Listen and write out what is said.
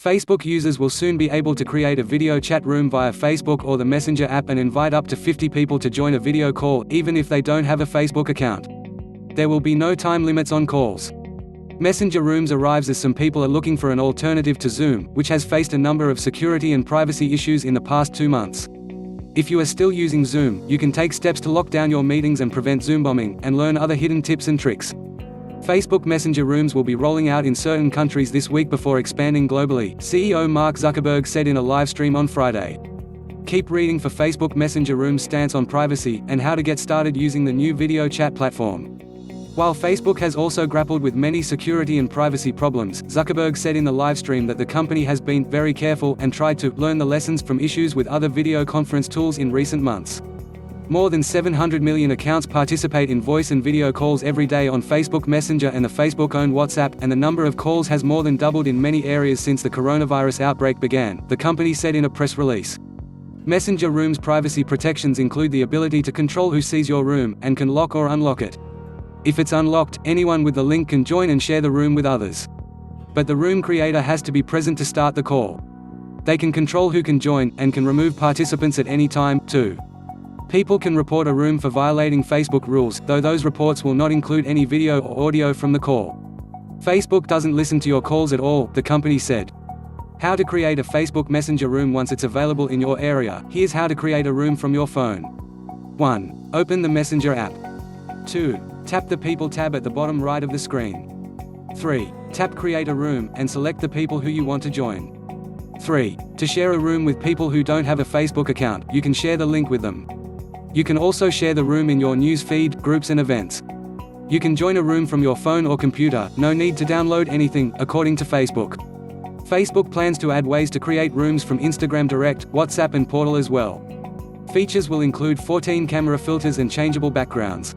Facebook users will soon be able to create a video chat room via Facebook or the Messenger app and invite up to 50 people to join a video call, even if they don't have a Facebook account. There will be no time limits on calls. Messenger Rooms arrives as some people are looking for an alternative to Zoom, which has faced a number of security and privacy issues in the past 2 months. If you are still using Zoom, you can take steps to lock down your meetings and prevent Zoombombing, and learn other hidden tips and tricks. Facebook Messenger Rooms will be rolling out in certain countries this week before expanding globally, CEO Mark Zuckerberg said in a live stream on Friday. Keep reading for Facebook Messenger Rooms' stance on privacy, and how to get started using the new video chat platform. While Facebook has also grappled with many security and privacy problems, Zuckerberg said in the livestream that the company has been very careful and tried to learn the lessons from issues with other video conference tools in recent months. More than 700 million accounts participate in voice and video calls every day on Facebook Messenger and the Facebook-owned WhatsApp, and the number of calls has more than doubled in many areas since the coronavirus outbreak began, the company said in a press release. Messenger Rooms' privacy protections include the ability to control who sees your room, and can lock or unlock it. If it's unlocked, anyone with the link can join and share the room with others. But the room creator has to be present to start the call. They can control who can join, and can remove participants at any time, too. People can report a room for violating Facebook rules, though those reports will not include any video or audio from the call. Facebook doesn't listen to your calls at all, the company said. How to create a Facebook Messenger room once it's available in your area. Here's how to create a room from your phone. 1. Open the Messenger app. 2. Tap the People tab at the bottom right of the screen. 3. Tap Create a Room, and select the people who you want to join. 3. To share a room with people who don't have a Facebook account, you can share the link with them. You can also share the room in your news feed, groups and events. You can join a room from your phone or computer, no need to download anything, according to Facebook. Facebook plans to add ways to create rooms from Instagram Direct, WhatsApp and Portal as well. Features will include 14 camera filters and changeable backgrounds.